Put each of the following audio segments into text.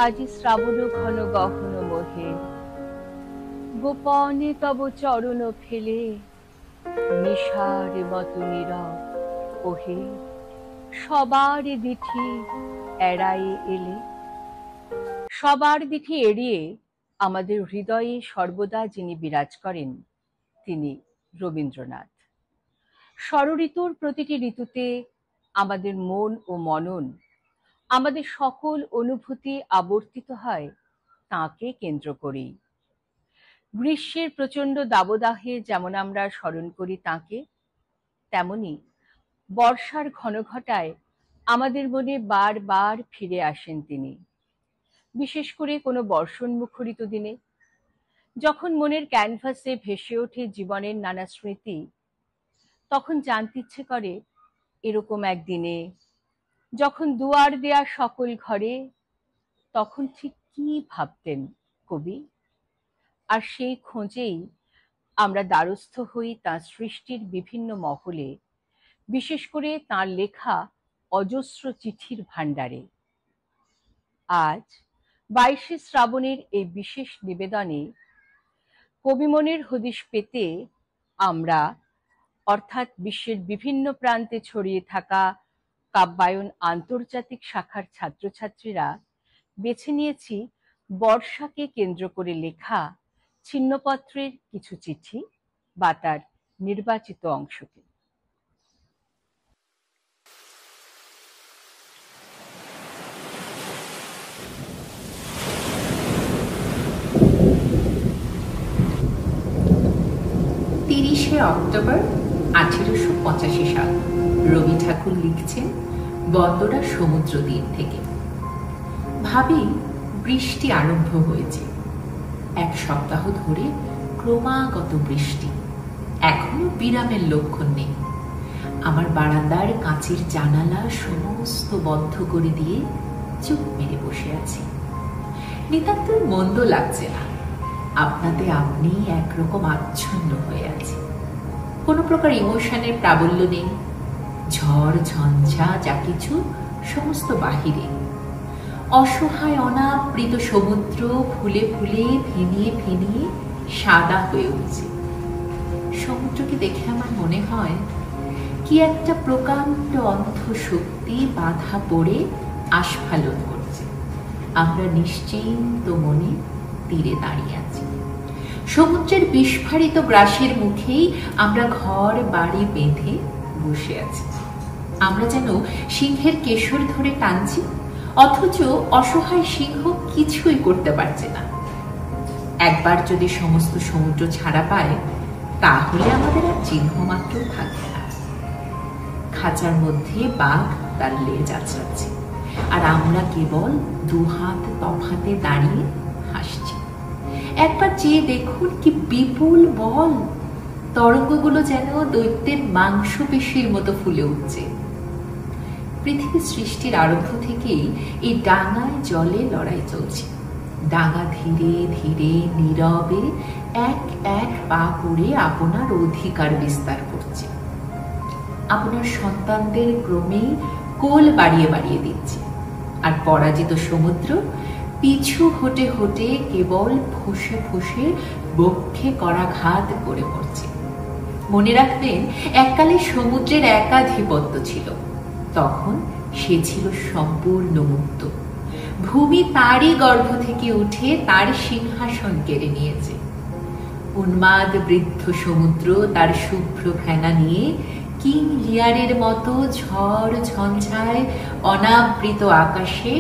আজি শ্রাবণ ঘন গহন মোহে, গোপনে তব চরণ ফেলে, নিশার মতো নীরব ওহে, সবার দিঠি এড়াই এলে। সবার দিঠি এড়িয়ে আমাদের হৃদয়ে সর্বদা যিনি বিরাজ করেন, তিনি রবীন্দ্রনাথ। ষড়ঋতুর প্রতিটি ঋতুতে আমাদের মন ও মনন, আমাদের সকল অনুভূতি আবর্তিত হয় তাঁকে কেন্দ্র করেই। গ্রীষ্মের প্রচণ্ড দাবদাহে যেমন আমরা স্মরণ করি তাঁকে, তেমনি বর্ষার ঘনঘটায় আমাদের মনে বারবার ফিরে আসেন তিনি। বিশেষ করে কোনো বর্ষণমুখরিত দিনে, যখন মনের ক্যানভাসে ভেসে ওঠে জীবনের নানা স্মৃতি, তখন জানতে ইচ্ছে করে এরকম একদিনে যখন দুয়ার দেয়া সকল ঘরে, তখন ঠিক কি ভাবতেন কবি। আর সেই খোঁজেই আমরা দ্বারস্থ হই তাঁর সৃষ্টির বিভিন্ন মহলে, বিশেষ করে তাঁর লেখা অজস্র চিঠির ভাণ্ডারে। আজ 22শে শ্রাবণের এই বিশেষ নিবেদনে কবিমনের হদিশ পেতে আমরা, অর্থাৎ বিশ্বের বিভিন্ন প্রান্তে ছড়িয়ে থাকা কাব্যায়ন আন্তর্জাতিক শাখার ছাত্রছাত্রীরা বেছে নিয়েছি বর্ষাকে কেন্দ্র করে লেখা ছিন্নপত্রের কিছু চিঠি বা তার নির্বাচিত অংশকে। অক্টোবর 1885 সাল। রবি ঠাকুর লিখছেন বন্দরা সমুদ্র তীর থেকে। ভাবি বৃষ্টি আরম্ভ হয়েছে। এক সপ্তাহ ধরে ক্রমাগত বৃষ্টি, এখনো বিরামের লক্ষণ নেই। আমার বারান্দার কাঁচের জানালা সমস্ত বন্ধ করে দিয়ে চুপ মেরে বসে আছি। নিতান্ত মন্দ লাগছে না। আপনাতে আপনি একরকম আচ্ছন্ন হয়ে আছে। কোনো প্রকার ইমোশনের প্রাবল্য নেই। ঝড় ঝঞ্ঝা যা কিছু সমস্ত বাহিরে। অসহায় অনাবৃত সমুদ্র ফুলে ফুলে ফেনিয়ে ফেনিয়ে সাদা হয়ে উঠছে। সমুদ্রকে দেখে আমার মনে হয় কি একটা প্রকাণ্ড অন্ধ শক্তি বাধা পড়ে আস্ফালন করছে। আমরা নিশ্চিন্ত মনে তীরে দাঁড়িয়ে আছি। সমুদ্রের বিস্ফারিত গ্রাসের মুখেই আমরা ঘর বাড়ি বেঁধে বসে আছি। আমরা যেন সিংহের কেশর ধরে টানছি, অথচ অসহায় সিংহ কিছুই করতে পারছে না। একবার যদি সমস্ত সমুদ্র ছাড়া পায়, তাহলে আমাদের আর চিহ্ন মাত্র থাকবে না। খাঁচার মধ্যে বাঘ তার লেজ আঁচড়াচ্ছে, আর আমরা কেবল দুহাত তফাতে দাঁড়িয়ে হাসছি। একবার চেয়ে দেখুন কি বিপুল বল! তরঙ্গগুলো যেন দৈত্যের মাংসপেশির মতো ফুলে উঠছে। পৃথিবীর সৃষ্টির আরম্ভ থেকেই এই ডাঙায় জলে লড়াই চলছে। ডাঙা ধীরে ধীরে নীরবে এক এক পা করে আপনার অধিকার বিস্তার করছে। আপনার সন্তানদের ক্রমেই কোল বাড়িয়ে বাড়িয়ে দিচ্ছে, আর পরাজিত সমুদ্র পিছু হটে হটে কেবল ফুঁসে ফুঁসে বক্ষে করাঘাত করে পড়ছে। মনে রাখবেন, এককালে সমুদ্রের একাধিপত্য ছিল। তখন সে ছিল সম্পূর্ণ মুক্ত। ভূমি তারই গর্ভ থেকে উঠে তার সিংহাসন কেড়ে নিয়েছে। উন্মাদ বৃদ্ধ সমুদ্র তার শুভ্র ফেনা নিয়ে কিং লিয়ারের মতো ঝড় ঝঞ্ঝায় অনাবৃত আকাশে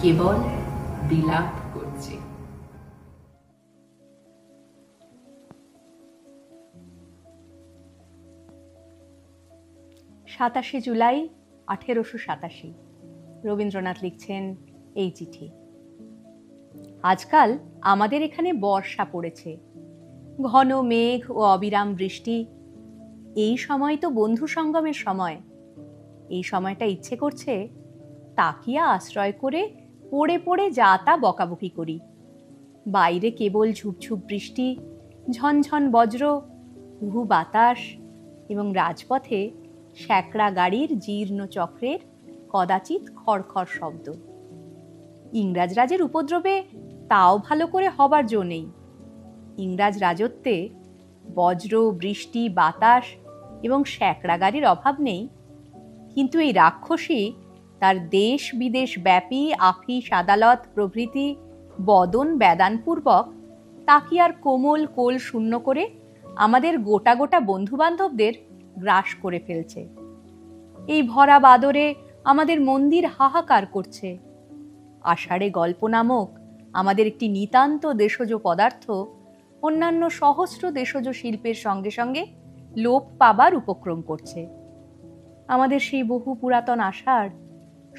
কেবল বিলাপ করছে। 27শে জুলাই 1887। রবীন্দ্রনাথ লিখছেন এই চিঠি। আজকাল আমাদের এখানে বর্ষা পড়েছে, ঘন মেঘ ও অবিরাম বৃষ্টি। এই সময় তো বন্ধু সঙ্গমের সময়। এই সময়টা ইচ্ছে করছে তাকিয়া আশ্রয় করে পড়ে পড়ে যা তা বকাবকি করি। বাইরে কেবল ঝুপঝুপ বৃষ্টি, ঝনঝন বজ্র, হুহু বাতাস এবং রাজপথে শ্যাকড়া গাড়ির জীর্ণ চক্রের কদাচিৎ খড়খড় শব্দ। ইংরাজ রাজের উপদ্রবে তাও ভালো করে হবার জো নেই। ইংরাজ রাজত্বে বজ্র, বৃষ্টি, বাতাস এবং শ্যাকড়া গাড়ির অভাব নেই, কিন্তু এই রাক্ষসী তার দেশ বিদেশ ব্যাপী আফিস আদালত প্রভৃতি বদন বেদানপূর্বক তাকিয়ার কোমল কোল শূন্য করে আমাদের গোটা গোটা বন্ধুবান্ধবদের গ্রাস করে ফেলছে। এই ভরা বাদরে আমাদের মন্দির হাহাকার করছে। আষাঢ়ে গল্প নামক আমাদের একটি নিতান্ত দেশজ পদার্থ অন্যান্য সহস্র দেশজ শিল্পের সঙ্গে সঙ্গে লোপ পাবার উপক্রম করছে। আমাদের সেই বহু পুরাতন আষাঢ়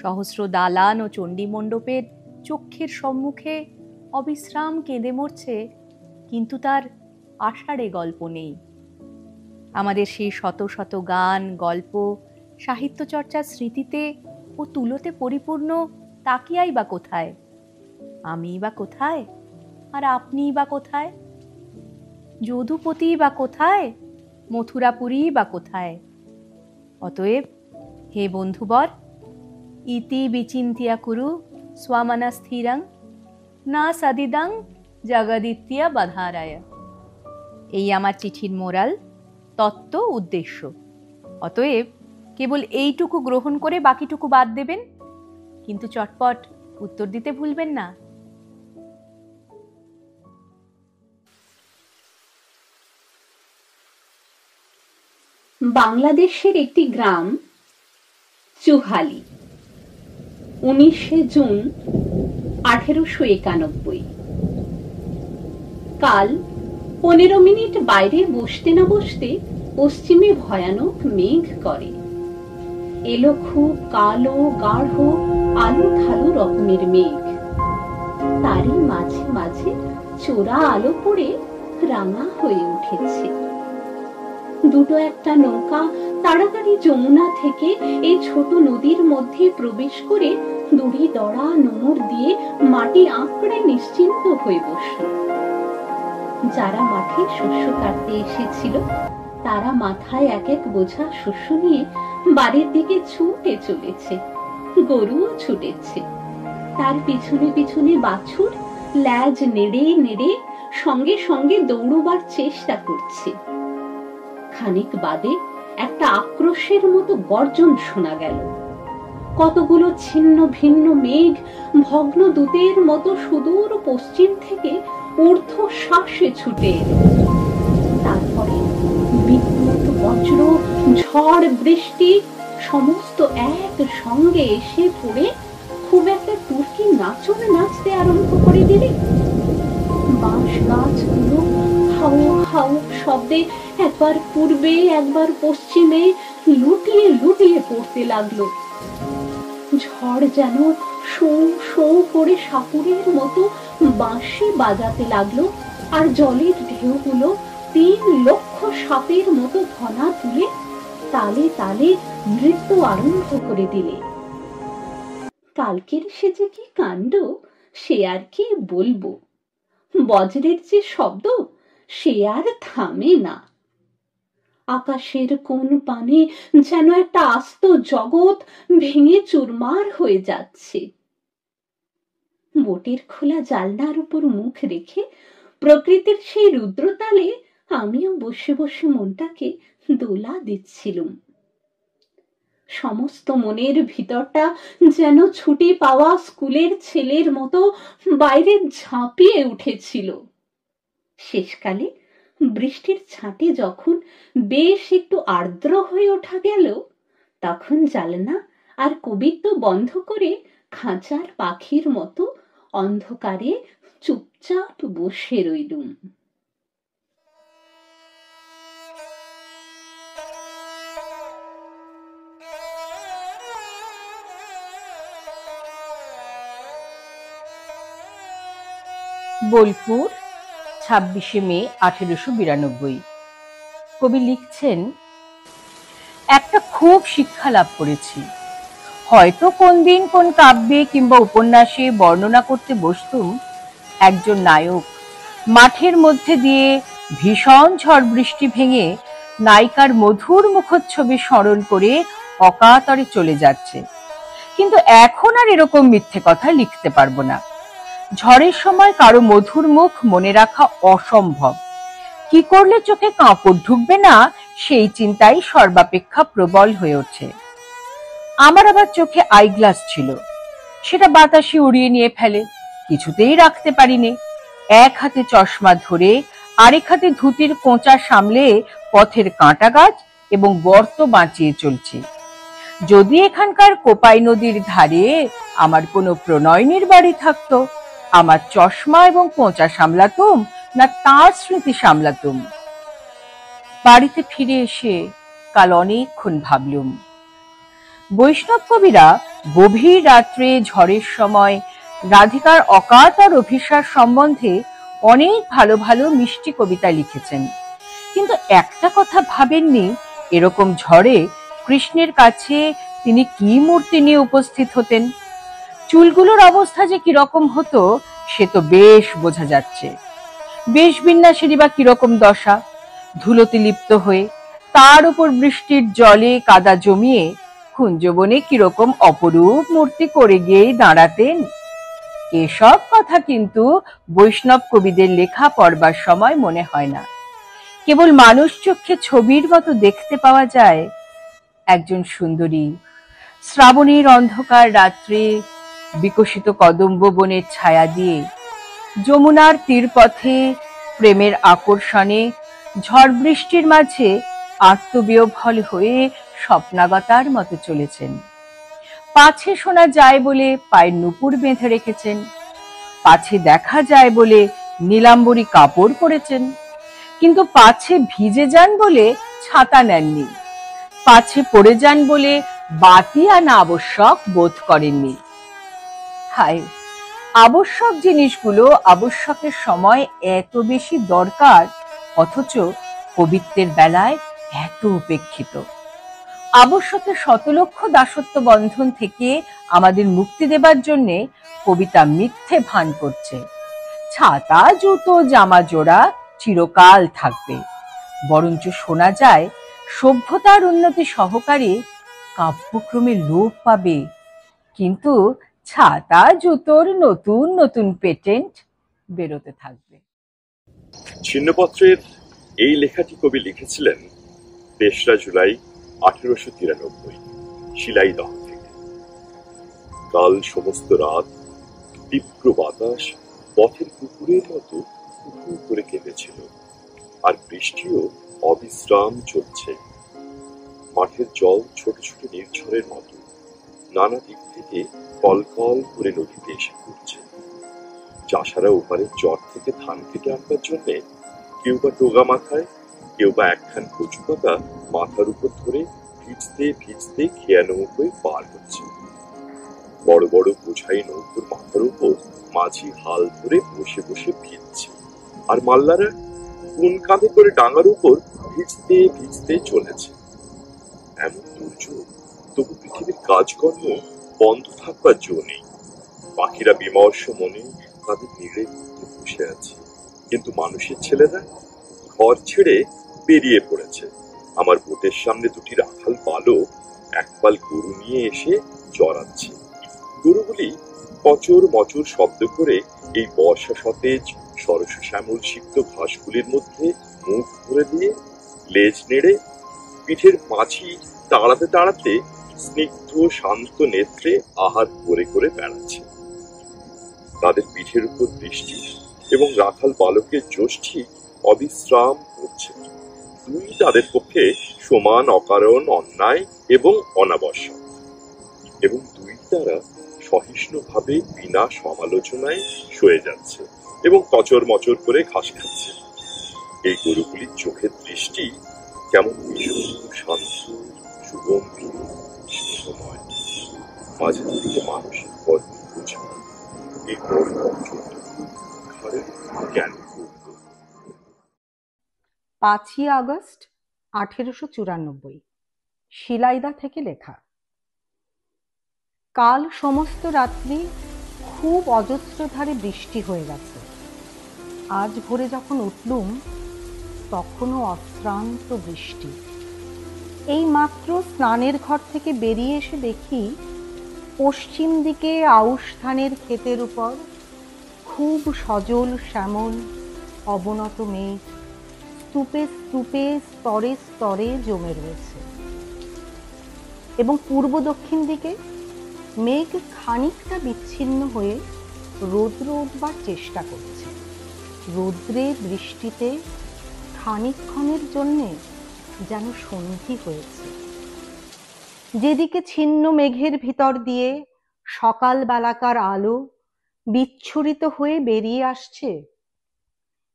সহস্র দালান ও চণ্ডীমণ্ডপের চক্ষের সম্মুখে অবিশ্রাম কেঁদে মরছে, কিন্তু তার আষাঢ়ে গল্প নেই। আমাদের সেই শত শত গান, গল্প, সাহিত্য চর্চার স্মৃতিতে ও তুলোতে পরিপূর্ণ তাকিয়াই বা কোথায়? আমি বা কোথায়? আর আপনিই বা কোথায়? যদুপতি বা কোথায়? মথুরাপুরী বা কোথায়? অতএব হে বন্ধুবর, ইতি বিচিন্তিয়া কুরু স্বামনা স্থিরং না সদিদং জগদিত্যা বাধারায়। এই আমার চিঠির মোরাল, তত্ত্ব, উদ্দেশ্য। অতএব কেবল এইটুকু গ্রহণ করে বাকিটুকু বাদ দেবেন, কিন্তু চটপট উত্তর দিতে ভুলবেন না। বাংলাদেশের একটি গ্রাম চুহালি, 19শে জুন 1891। কাল 15 মিনিট বাইরে বসতে না বসতে পশ্চিমে ভয়ানক মেঘ করে। এলো খুব কালো গাঢ় আলো থালো রকমের মেঘ। তারই মাঝে মাঝে চোরা আলো পড়ে রাঙা হয়ে উঠেছে। দুটো একটা নৌকা তাড়াতাড়ি যমুনা থেকে এই ছোট নদীর মধ্যে প্রবেশ করে দড়ি দড়া নোঙর দিয়ে মাটি আঁকড়ে নিশ্চিন্ত হয়ে বসল। যারা মাঠে শস্য কাটতে এসেছিল তারা মাথায় এক এক বোঝা শস্য নিয়ে বাড়ির দিকে ছুটে চলেছে। গরুও ছুটেছে, তার পিছনে পিছনে বাছুর ল্যাজ নেড়ে নেড়ে সঙ্গে সঙ্গে দৌড়বার চেষ্টা করছে। খানিক বাদে একটা আক্রোশের মতো গর্জন শোনা গেল। কতগুলো ছিন্ন ভিন্ন মেঘ ভগ্ন দূতের মতো সুদূর পশ্চিম থেকে ঊর্ধ্ব শ্বাসে ছুটে এলো। তারপরে বিদ্যুৎ, বজ্র, ঝড়, বৃষ্টি সমস্ত এক সঙ্গে এসে পড়ে খুব একটা তুর্কি নাচন নাচতে আরম্ভ করে দিলে। বাঁশ গাছগুলো হাউ হাউ শব্দে একবার পূর্বে একবার পশ্চিমে লুটিয়ে লুটিয়ে পড়তে লাগলো। ঝড় যেন শো শো করে সাপুরের মতো বাঁশি বাজাতে লাগলো, আর জলের ঢেউগুলো 3 লক্ষ সাপের মতো ফনা তুলে তালে তালে নৃত্য আরম্ভ করে দিলে। কালকের সে যে কি কাণ্ড, সে আর কি বলবো। বজ্রের যে শব্দ, সে আর থামে না। আকাশের কোন পানে যেন একটা আস্ত জগৎ ভেঙে চুরমার হয়ে যাচ্ছে। বোটের খোলা জালনার উপর মুখ রেখে প্রকৃতির সেই রুদ্রতালে আমিও বসে বসে মনটাকে দোলা দিচ্ছিলুম। সমস্ত মনের ভিতরটা যেন ছুটি পাওয়া স্কুলের ছেলের মতো বাইরে ঝাঁপিয়ে উঠেছিল। শেষকালে বৃষ্টির ছাঁটে যখন বেশ একটু আর্দ্র হয়ে ওঠা গেল, তখন জানলা আর কবিত্ব বন্ধ করে খাঁচার পাখির মতো অন্ধকারে চুপচাপ বসে রইলুম। বোলপুর, 26শে মে 1892। কবি লিখছেন, একটা খুব শিক্ষা লাভ করেছি। হয়তো কোন দিন কোন কাব্যে কিংবা উপন্যাসে বর্ণনা করতে বসতুম একজন নায়ক মাঠের মধ্যে দিয়ে ভীষণ ঝড় বৃষ্টি ভেঙে নায়িকার মধুর মুখচ্ছবি স্মরণ করে অকাতরে চলে যাচ্ছে। কিন্তু এখন আর এরকম মিথ্যে কথা লিখতে পারবো না। ঝড়ের সময় কারো মধুর মুখ মনে রাখা অসম্ভব। কি করলে চোখে কাঁপড় ঢুকবে না সেই চিন্তাই সর্বাপেক্ষা প্রবল হয়ে ওঠে। আমার আবার চোখে আইগ্লাস ছিল, সেটা বাতাসে উড়িয়ে নিয়ে ফেলে, কিছুতেই রাখতে পারিনি। এক হাতে চশমা ধরে আরেক হাতে ধুতির কোঁচা সামলে পথের কাঁটা গাছ এবং গর্ত বাঁচিয়ে চলছি। যদি এখানকার কোপাই নদীর ধারে আমার কোনো প্রণয়নীর বাড়ি থাকতো, আমার চশমা এবং কোঁচা সামলাতুম না তার স্মৃতি সামলাতুম। বাড়িতে ফিরে এসে কাল অনেকক্ষণ ভাবলুম। বৈষ্ণব কবিরা গভীর রাত্রে ঝড়ের সময় রাধিকার অকাতর অভিসার সম্বন্ধে অনেক ভালো ভালো মিষ্টি কবিতা লিখেছেন, কিন্তু একটা কথা ভাবেননি, এরকম ঝড়ে কৃষ্ণের কাছে তিনি কি মূর্তি নিয়ে উপস্থিত হতেন। চুলগুলোর অবস্থা যে কিরকম হতো সে তো বেশ বোঝা যাচ্ছে। বেশ বিন্যাসেরই বা কিরকম দশা, ধুলোতে লিপ্ত হয়ে তার উপর বৃষ্টির জলে কাদা জমিয়ে কুঞ্জবনে কিরকম অপরূপ মূর্তি করে গিয়েই দাঁড়াতেন। এসব কথা কিন্তু বৈষ্ণব কবিদের লেখা পড়বার সময় মনে হয় না, কেবল মানুষ চোখে ছবির মতো দেখতে পাওয়া যায় একজন সুন্দরী শ্রাবণের অন্ধকার রাত্রে বিকশিত কদম্ব বনের ছায়া দিয়ে যমুনার তীরপথে প্রেমের আকর্ষণে ঝড় বৃষ্টির মাঝে আত্মবিহ্বল হয়ে স্বপ্নাগতার মতো চলেছেন। পাছে শোনা যায় বলে পায়ের নুপুর বেঁধে রেখেছেন, পাছে দেখা যায় বলে নীলাম্বরী কাপড় পরেছেন, কিন্তু পাছে ভিজে যান বলে ছাতা নেননি, পাছে পড়ে যান বলে বাতি আনা আবশ্যক বোধ করেননি। হায়, আবশ্যক জিনিসগুলো আবশ্যকের সময় এত বেশি দরকার, অথচ কবিত্বের বেলায় এত উপেক্ষিত। আবশ্যকের শতলক্ষ দাসত্ব বন্ধন থেকে আমাদের মুক্তি দেবার জন্য কবিতা মিথ্যে ভান করছে। ছাতা, জুতো, জামা জোড়া চিরকাল থাকবে, বরঞ্চ শোনা যায় সভ্যতার উন্নতি সহকারে কাব্যক্রমে লোপ পাবে, কিন্তু ছাতা জুতোর নতুন নতুন পেটেন্ট বেরোতে থাকবে। ছিন্নপত্রের এই লেখাটি কবি লিখেছিলেন ৩রা জুলাই ১৮৯৩ শিলাইদহ থেকে। কাল সমস্ত রাত তীব্র বাতাস পথের কুকুরের মতো কুকু করে কেঁদেছিল, আর বৃষ্টিও অবিশ্রাম চলছে। মাঠের জল ছোট ছোট নির্ঝরের মতো নানা দিক থেকে কলকল করে নদীতে এসে পড়ছে। চাষারা ওপারের চর থেকে ধান কেটে আনবার জন্য কেউ বা টোগা মাথায়, কেউ বা একখান কচু পাতা মাথার উপর ধরে ভিজতে ভিজতে খেয়া নৌকোয় পার হচ্ছে। বড় বড় বোঝাই নৌকোর মাথার উপর মাঝি হাল ধরে বসে বসে ভিজছে, আর মাল্লারা কোন কাঁধে করে ডাঙার উপর ভিজতে ভিজতে চলেছে। এমন দুর্যোগ, তবু পৃথিবীর কাজকর্ম বন্ধ থাকবার জো নেই। পাখিরা বিমর্ষ মনে তাদের নিড়ে বসে আছে, কিন্তু মানুষের ছেলেরা ঘর ছেড়ে বেরিয়ে পড়েছে। আমার বোটের সামনে দুটি রাখাল বালক একপাল গরু নিয়ে এসে চড়াচ্ছে। গরুগুলি কচর মচর শব্দ করে এই বর্ষা সতেজ সরস শ্যামল সিক্ত ঘাসগুলির মধ্যে মুখ ভরে দিয়ে লেজ নেড়ে পিঠের মাছি তাড়াতে তাড়াতে স্নিগ্ধ শান্ত নেত্রে আহার করে করে বেড়াচ্ছে। তাদের পিঠের উপর বৃষ্টি এবং রাখাল বালকের জ্যোষ্ঠী অবিশ্রাম হচ্ছে। দুই তাদের পক্ষে সমান অকারণ অন্যায় এবং অনাবশ্যক, এবং দুই তারা সহিষ্ণুভাবে বিনা সমালোচনায় সয়ে যাচ্ছে এবং কচর মচর করে ঘাস খাচ্ছে। এই গরুগুলির চোখের দৃষ্টি কেমন ভীষণ শান্ত, সুগম্ভীর, স্নেহময়। মাঝে থেকে মানসিক কর্ম বোঝা এই জ্ঞান। ৫ই আগস্ট ১৮৯৪, শিলাইদা থেকে লেখা। কাল সমস্ত রাত্রি খুব অজস্রধারে বৃষ্টি হয়ে গেছে। আজ ভোরে যখন উঠলুম তখনও অশ্রান্ত বৃষ্টি। এই মাত্র স্নানের ঘর থেকে বেরিয়ে এসে দেখি পশ্চিম দিকে আউশ ধানের ক্ষেতের উপর খুব সজল শ্যামল অবনত মেঘ স্তূপে স্তূপে স্তরে স্তরে জমে রয়েছে, এবং পূর্ব দক্ষিণ দিকে মেঘ খানিকটা বিচ্ছিন্ন হয়ে রৌদ্র উঠবার চেষ্টা করছে। রৌদ্রে বৃষ্টিতে খানিকক্ষণের জন্যে যেন সন্ধি হয়েছে। যেদিকে ছিন্ন মেঘের ভিতর দিয়ে সকাল বেলাকার আলো বিচ্ছুরিত হয়ে বেরিয়ে আসছে,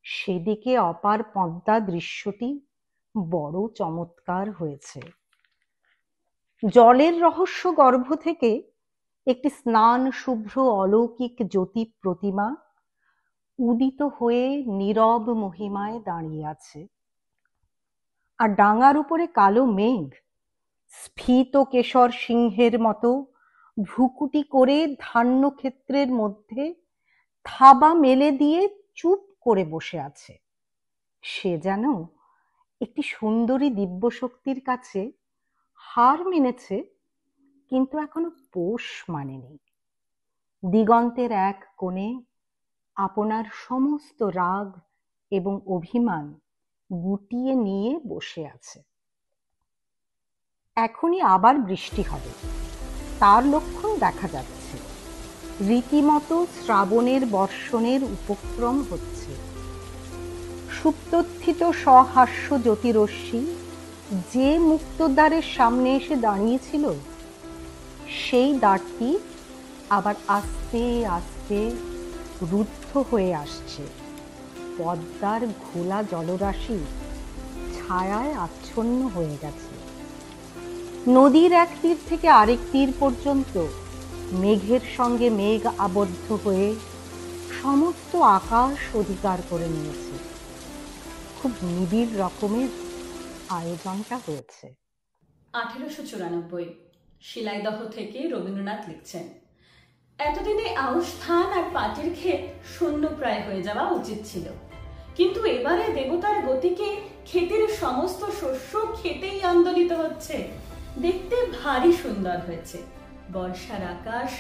সেদিকে অপার পদ্মা দৃশ্যটি বড় চমৎকার হয়েছে। জলের রহস্য গর্ভ থেকে একটি স্নান শুভ্র অলৌকিক জ্যোতি প্রতিমা উদিত হয়ে নীরব মহিমায় দাঁড়িয়ে আছে, আর ডাঙার উপরে কালো মেঘ স্ফীত কেশর সিংহের মতো ভ্রুকুটি করে ধান্য ক্ষেত্রের মধ্যে থাবা মেলে দিয়ে চুপ করে বসে আছে। সে যেন একটি সুন্দরী দিব্য শক্তির কাছে হার মেনেছে, কিন্তু এখনো পোষ মানেনি। দিগন্তের এক কোণে আপনার সমস্ত রাগ এবং অভিমান গুটিয়ে নিয়ে বসে আছে। এখনই আবার বৃষ্টি হবে, তার লক্ষণ দেখা যাচ্ছে। রীতিমতো শ্রাবণের বর্ষণের উপক্রম হচ্ছে। সুপ্তথিত সহাস্য জ্যোতিরশ্মি যে মুক্তদ্বারের সামনে এসে দাঁড়িয়েছিল, সেই দ্বারটি আবার আস্তে আস্তে রুদ্ধ হয়ে আসছে। পদ্মার ঘোলা জলরাশি ছায়ায় আচ্ছন্ন হয়ে গেছে। নদীর এক তীর থেকে আরেক তীর পর্যন্ত মেঘের সঙ্গে মেঘ আবদ্ধ হয়ে সমস্ত আকাশ অধিকার করে নিয়েছে। খুব নিবিড় রকমের আয়োজনটা হয়েছে। 1894 শিলাইদহ থেকে রবীন্দ্রনাথ লিখছেন, এতদিনে আউশ ধান আর পাটের ক্ষেত শূন্য প্রায় হয়ে যাওয়া উচিত ছিল, কিন্তু এবারে দেবতার গতিকে ক্ষেতের সমস্ত শস্য খেতেই আন্দোলিত হচ্ছে। দেখতে ভারী সুন্দর হয়েছে। বর্ষার আকাশ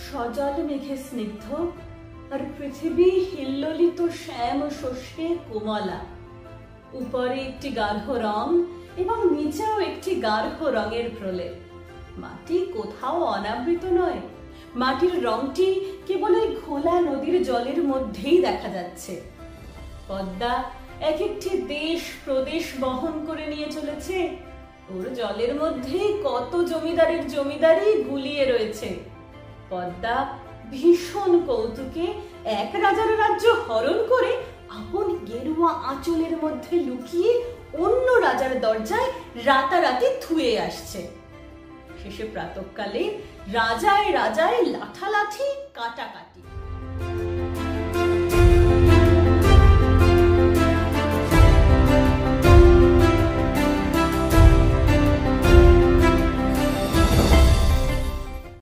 সজল মেঘে স্নিগ্ধ, আর পৃথিবী হিল্লোলিত শ্যাম শস্যে কোমলা। উপরে একটি গাঢ় রং এবং নিচেও একটি গাঢ় রঙের প্রলেপ। মাটি কোথাও অনাবৃত নয়, মাটির রংটি কেবল এই ঘোলা নদীর জলের মধ্যেই দেখা যাচ্ছে। পদ্মা এক একটি দেশ প্রদেশ বহন করে নিয়ে চলেছে। ওর জলের মধ্যে কত জমিদারের জমিদারি গুলিয়ে রয়েছে। পদ্মা ভীষণ কৌতুকে এক রাজার রাজ্য হরণ করে আপন গেরুয়া আঁচলের মধ্যে লুকিয়ে অন্য রাজার দরজায় রাতারাতি থুয়ে আসছে। শেষে প্রাতঃকালে রাজায় রাজায় লাঠালাঠি কাটাকাটি।